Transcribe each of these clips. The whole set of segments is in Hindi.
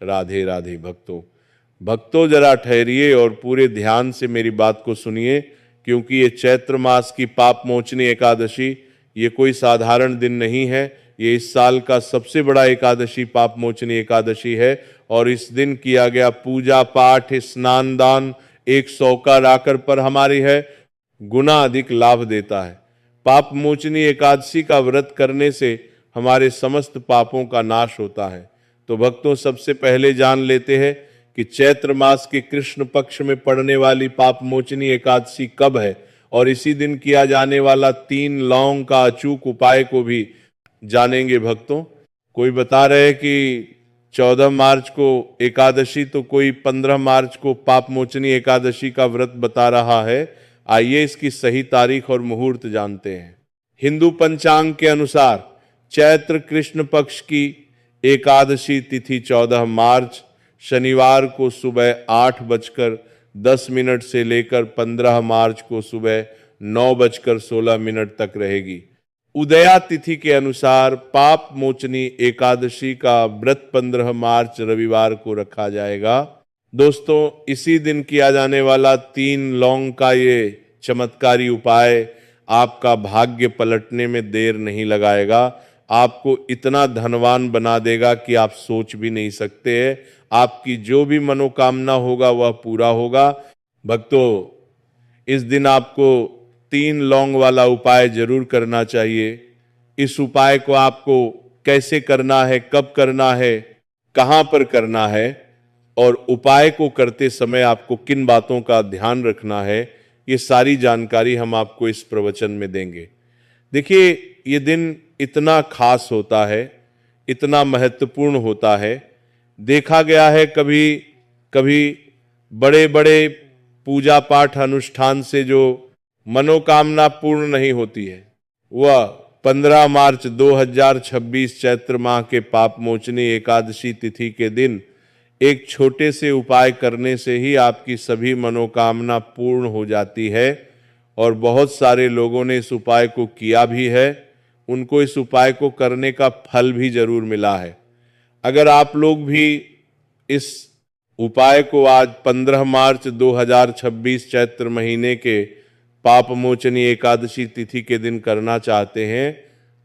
राधे राधे। भक्तों जरा ठहरिए और पूरे ध्यान से मेरी बात को सुनिए, क्योंकि ये चैत्र मास की पाप मोचनी एकादशी ये कोई साधारण दिन नहीं है। ये इस साल का सबसे बड़ा एकादशी पाप मोचनी एकादशी है और इस दिन किया गया पूजा पाठ, स्नान दान 100 का राकर पर हमारी है गुना अधिक लाभ देता है। पाप मोचनी एकादशी का व्रत करने से हमारे समस्त पापों का नाश होता है। तो भक्तों, सबसे पहले जान लेते हैं कि चैत्र मास के कृष्ण पक्ष में पड़ने वाली पाप मोचनी एकादशी कब है, और इसी दिन किया जाने वाला 3 लौंग का अचूक उपाय को भी जानेंगे। भक्तों, कोई बता रहे कि 14 मार्च को एकादशी, तो कोई 15 मार्च को पाप मोचनी एकादशी का व्रत बता रहा है। आइए इसकी सही तारीख और मुहूर्त जानते हैं। हिंदू पंचांग के अनुसार चैत्र कृष्ण पक्ष की एकादशी तिथि 14 मार्च शनिवार को सुबह 8:10 से लेकर 15 मार्च को सुबह 9:16 तक रहेगी। उदया तिथि के अनुसार पाप मोचनी एकादशी का व्रत 15 मार्च रविवार को रखा जाएगा। दोस्तों, इसी दिन किया जाने वाला 3 लौंग का ये चमत्कारी उपाय आपका भाग्य पलटने में देर नहीं लगाएगा। आपको इतना धनवान बना देगा कि आप सोच भी नहीं सकते हैं। आपकी जो भी मनोकामना होगा वह पूरा होगा। भक्तों, इस दिन आपको 3 लौंग वाला उपाय जरूर करना चाहिए। इस उपाय को आपको कैसे करना है, कब करना है, कहां पर करना है, और उपाय को करते समय आपको किन बातों का ध्यान रखना है, ये सारी जानकारी हम आपको इस प्रवचन में देंगे। देखिए, ये दिन इतना खास होता है, इतना महत्वपूर्ण होता है। देखा गया है कभी कभी बड़े बड़े पूजा पाठ अनुष्ठान से जो मनोकामना पूर्ण नहीं होती है, वह 15 मार्च 2026 चैत्र माह के पाप मोचनी एकादशी तिथि के दिन एक छोटे से उपाय करने से ही आपकी सभी मनोकामना पूर्ण हो जाती है। और बहुत सारे लोगों ने इस उपाय को किया भी है, उनको इस उपाय को करने का फल भी जरूर मिला है। अगर आप लोग भी इस उपाय को आज 15 मार्च 2026 चैत्र महीने के पाप मोचनी एकादशी तिथि के दिन करना चाहते हैं,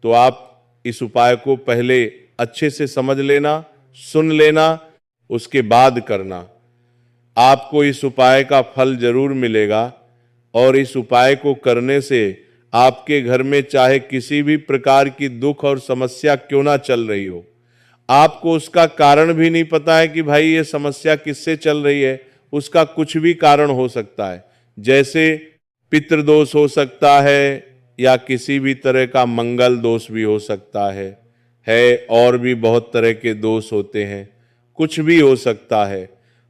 तो आप इस उपाय को पहले अच्छे से समझ लेना, सुन लेना, उसके बाद करना। आपको इस उपाय का फल जरूर मिलेगा। और इस उपाय को करने से आपके घर में चाहे किसी भी प्रकार की दुख और समस्या क्यों ना चल रही हो, आपको उसका कारण भी नहीं पता है कि भाई ये समस्या किससे चल रही है, उसका कुछ भी कारण हो सकता है। जैसे पितृदोष हो सकता है, या किसी भी तरह का मंगल दोष भी हो सकता है, और भी बहुत तरह के दोष होते हैं, कुछ भी हो सकता है।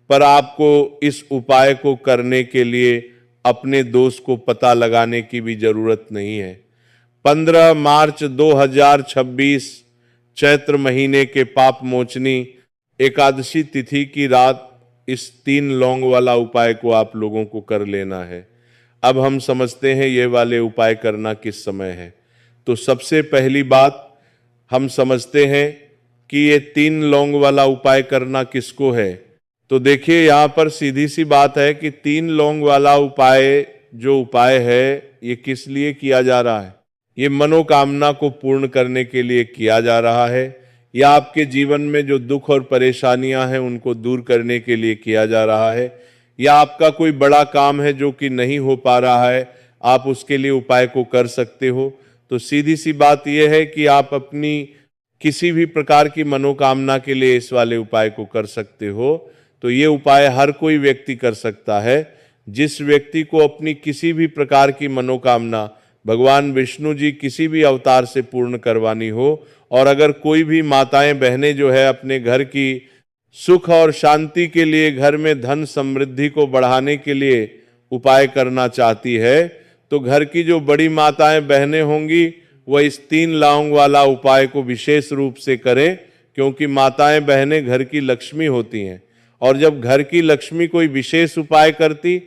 पर आपको इस उपाय को करने के लिए अपने दोष को पता लगाने की भी जरूरत नहीं है। 15 मार्च 2026 चैत्र महीने के पाप मोचनी एकादशी तिथि की रात इस 3 लौंग वाला उपाय को आप लोगों को कर लेना है। अब हम समझते हैं ये वाले उपाय करना किस समय है। तो सबसे पहली बात हम समझते हैं कि ये 3 लौंग वाला उपाय करना किसको है। तो देखिए, यहाँ पर सीधी सी बात है कि 3 लौंग वाला उपाय जो उपाय है ये किस लिए किया जा रहा है। ये मनोकामना को पूर्ण करने के लिए किया जा रहा है, या आपके जीवन में जो दुख और परेशानियां हैं उनको दूर करने के लिए किया जा रहा है, या आपका कोई बड़ा काम है जो कि नहीं हो पा रहा है, आप उसके लिए उपाय को कर सकते हो। तो सीधी सी बात यह है कि आप अपनी किसी भी प्रकार की मनोकामना के लिए इस वाले उपाय को कर सकते हो। तो ये उपाय हर कोई व्यक्ति कर सकता है। जिस व्यक्ति को अपनी किसी भी प्रकार की मनोकामना भगवान विष्णु जी किसी भी अवतार से पूर्ण करवानी हो, और अगर कोई भी माताएं बहनें जो है अपने घर की सुख और शांति के लिए, घर में धन समृद्धि को बढ़ाने के लिए उपाय करना चाहती है, तो घर की जो बड़ी माताएं बहनें होंगी वह इस 3 लौंग वाला उपाय को विशेष रूप से करें, क्योंकि माताएं बहनें घर की लक्ष्मी होती हैं। और जब घर की लक्ष्मी कोई विशेष उपाय करती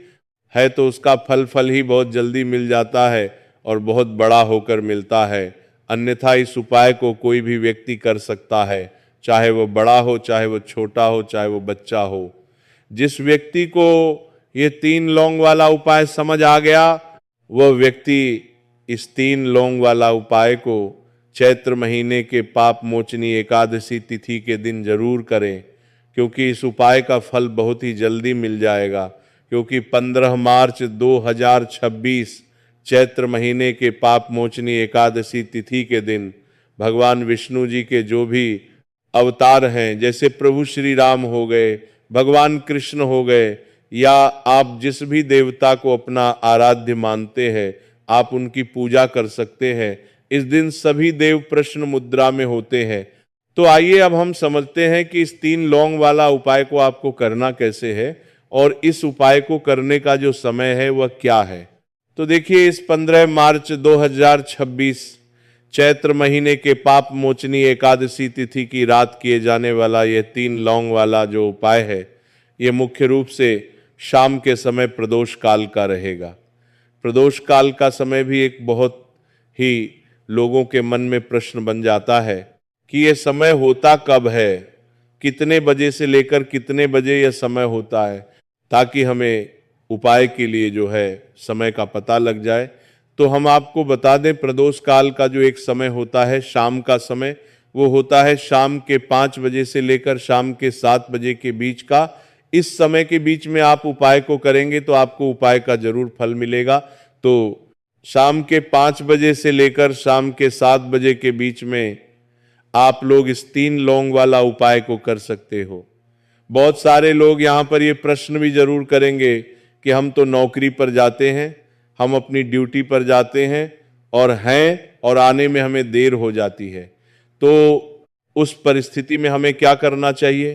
है तो उसका फल ही बहुत जल्दी मिल जाता है और बहुत बड़ा होकर मिलता है। अन्यथा इस उपाय को कोई भी व्यक्ति कर सकता है, चाहे वो बड़ा हो, चाहे वो छोटा हो, चाहे वो बच्चा हो। जिस व्यक्ति को ये 3 लौंग वाला उपाय समझ आ गया, वह व्यक्ति इस 3 लौंग वाला उपाय को चैत्र महीने के पाप मोचनी एकादशी तिथि के दिन जरूर करें, क्योंकि इस उपाय का फल बहुत ही जल्दी मिल जाएगा। क्योंकि 15 मार्च 2026 चैत्र महीने के पाप मोचनी एकादशी तिथि के दिन भगवान विष्णु जी के जो भी अवतार हैं, जैसे प्रभु श्री राम हो गए, भगवान कृष्ण हो गए, या आप जिस भी देवता को अपना आराध्य मानते हैं, आप उनकी पूजा कर सकते हैं। इस दिन सभी देव प्रश्न मुद्रा में होते हैं। तो आइए अब हम समझते हैं कि इस 3 लौंग वाला उपाय को आपको करना कैसे है और इस उपाय को करने का जो समय है वह क्या है। तो देखिए, इस 15 मार्च 2026 चैत्र महीने के पाप मोचनी एकादशी तिथि की रात किए जाने वाला ये 3 लौंग वाला जो उपाय है, ये मुख्य रूप से शाम के समय प्रदोष काल का रहेगा। प्रदोष काल का समय भी एक बहुत ही लोगों के मन में प्रश्न बन जाता है कि ये समय होता कब है, कितने बजे से लेकर कितने बजे यह समय होता है, ताकि हमें उपाय के लिए जो है समय का पता लग जाए। तो हम आपको बता दें, प्रदोष काल का जो एक समय होता है शाम का समय, वो होता है शाम के 5 बजे से लेकर शाम के 7 बजे के बीच का। इस समय के बीच में आप उपाय को करेंगे तो आपको उपाय का जरूर फल मिलेगा। तो शाम के 5 बजे से लेकर शाम के 7 बजे के बीच में आप लोग इस 3 लौंग वाला उपाय को कर सकते हो। बहुत सारे लोग यहाँ पर ये प्रश्न भी जरूर करेंगे कि हम तो नौकरी पर जाते हैं, हम अपनी ड्यूटी पर जाते हैं और आने में हमें देर हो जाती है, तो उस परिस्थिति में हमें क्या करना चाहिए।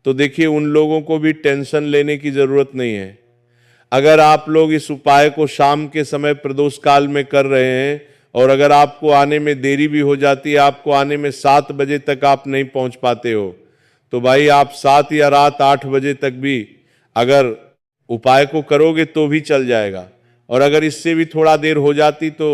तो देखिए, उन लोगों को भी टेंशन लेने की जरूरत नहीं है। अगर आप लोग इस उपाय को शाम के समय प्रदोष काल में कर रहे हैं और अगर आपको आने में देरी भी हो जाती है, आपको आने में 7 बजे तक आप नहीं पहुंच पाते हो, तो भाई आप 7 या रात 8 बजे तक भी अगर उपाय को करोगे तो भी चल जाएगा। और अगर इससे भी थोड़ा देर हो जाती तो